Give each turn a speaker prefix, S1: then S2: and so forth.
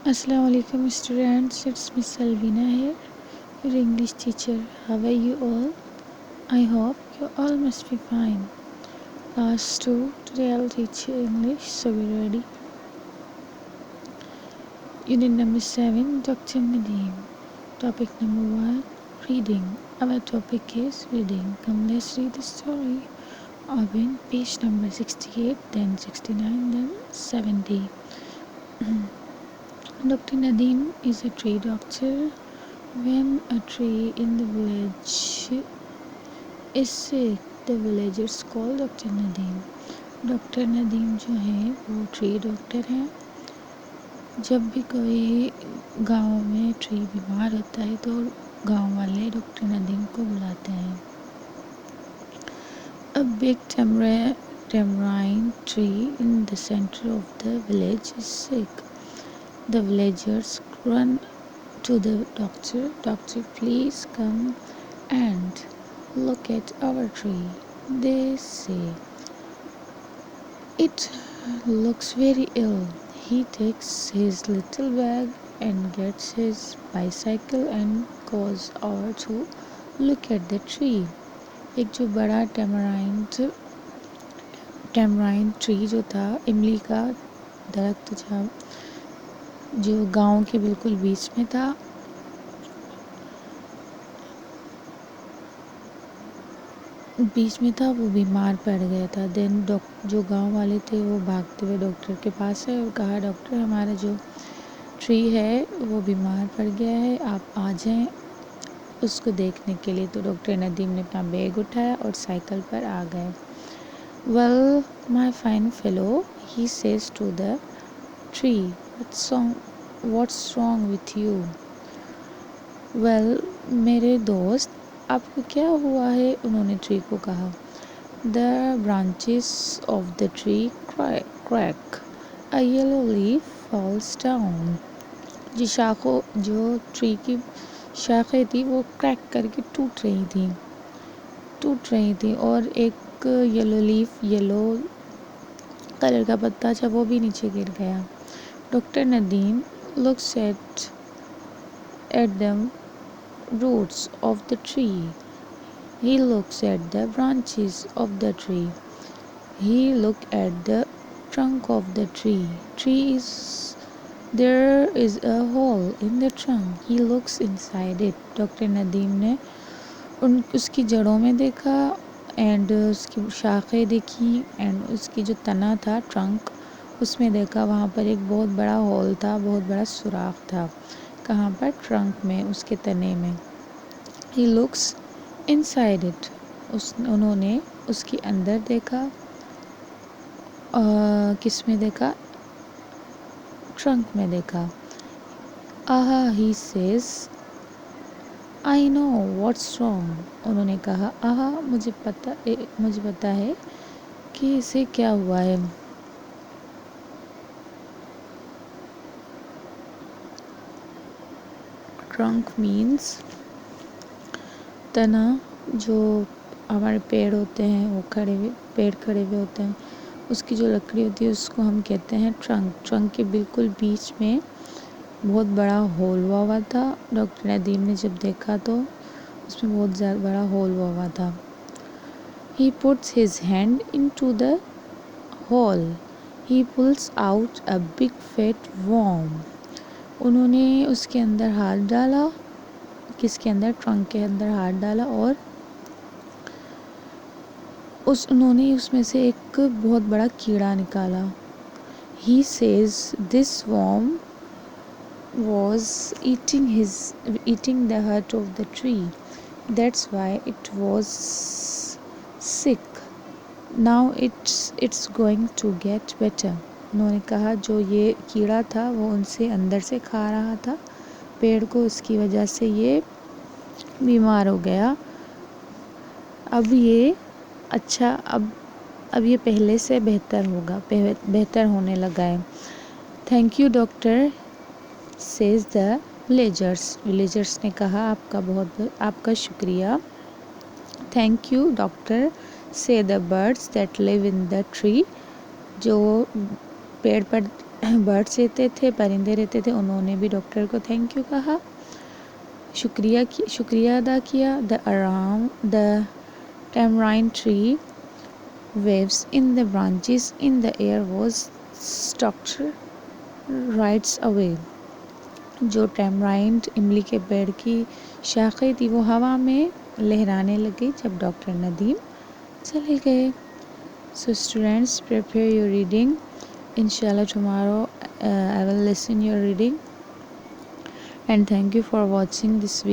S1: Assalamu alaikum students, it's Miss Alvina here, your English teacher. How are you all? I hope you all must be fine. Class 2, today I'll teach you English, so be ready. Unit number 7, Dr. Nadeem. Topic number 1, reading. Our topic is reading. Come, let's read the story. Open page number 68, then 69, then 70. Dr. Nadeem is a tree doctor. When a tree in the village is sick, the villagers call Dr. Nadeem. Doctor Nadeem जो हैं वो tree doctor हैं. जब भी कोई गांव में tree बीमार होता है तो गांव वाले डॉक्टर नदीम को बुलाते हैं. A big tamarind tree in the center of the village is sick. The villagers run to the doctor. Doctor, please come and look at our tree. They say, it looks very ill. He takes his little bag and gets his bicycle and goes over to look at the tree. एक जो बड़ा tamarind tree जो था, इमली का दरख्त था जो गांव के बिल्कुल बीच में था, वो बीमार पड़ गया था. देन जो गांव वाले थे वो भागते हुए डॉक्टर के पास है और कहा, डॉक्टर हमारा जो ट्री है वो बीमार पड़ गया है, आप आ जाएं उसको देखने के लिए. तो डॉक्टर नदीम ने अपना बैग उठाया और साइकिल पर आ गए. Well my fine fellow, he says to the tree, what's wrong with you. Well मेरे दोस्त, आपको क्या हुआ है, उन्होंने ट्री को कहा. The branches of the tree crack, a yellow leaf falls down. जो ट्री की शाखें थी वो क्रैक करके टूट रही थी और एक येलो कलर का पत्ता था वो भी नीचे गिर गया. Doctor Nadeem looks at the roots of the tree. He looks at the branches of the tree. He looked at the trunk of the tree. There is a hole in the trunk. He looks inside it. Doctor Nadeem ने उसकी जड़ों में देखा and उसकी शाखें देखी and उसकी जो तना था ट्रंक उसमें देखा. वहाँ पर एक बहुत बड़ा होल था, बहुत बड़ा सुराख था. कहाँ पर? ट्रंक में, उसके तने में. He looks inside it. उन्होंने उसके अंदर देखा. किस में देखा? ट्रंक में देखा. he says, I know what's wrong. उन्होंने कहा, मुझे पता है कि इसे क्या हुआ है. ट्रंक मीन्स तना. जो हमारे पेड़ होते हैं वो पेड़ खड़े हुए होते हैं, उसकी जो लकड़ी होती है उसको हम कहते हैं ट्रंक. ट्रंक के बिल्कुल बीच में बहुत बड़ा होल हुआ था. डॉक्टर नदीम ने जब देखा तो उसमें बहुत ज़्यादा बड़ा होल हुआ था. He puts his hand into the hole. He pulls out a big fat worm. उन्होंने उसके अंदर हाथ डाला. किसके अंदर? ट्रंक के अंदर हाथ डाला और उन्होंने उसमें से एक बहुत बड़ा कीड़ा निकाला. He says this worm was eating the heart of the tree. That's why it was sick. Now it's going to get better. उन्होंने कहा जो ये कीड़ा था वो उनसे अंदर से खा रहा था पेड़ को, इसकी वजह से ये बीमार हो गया. अब ये अब ये पहले से बेहतर होने लगा है. Thank you doctor, says the villagers ने कहा, आपका शुक्रिया. थैंक यू डॉक्टर, से the birds that live in the tree. जो पेड़ पर برڈس رہتے تھے، پرندے رہتے تھے، انہوں نے بھی ڈاکٹر کو تھینک یو کہا، شکریہ ادا کیا. دا tamarind tree waves in the branches in the air was struck right away. جو ٹیمرائنڈ املی کے پیڑ کی شاخیں تھی وہ ہوا میں لہرانے لگی جب ڈاکٹر ندیم چلے گئے. So students, prepare your reading. Inshallah tomorrow I will listen your reading. And thank you for watching this video.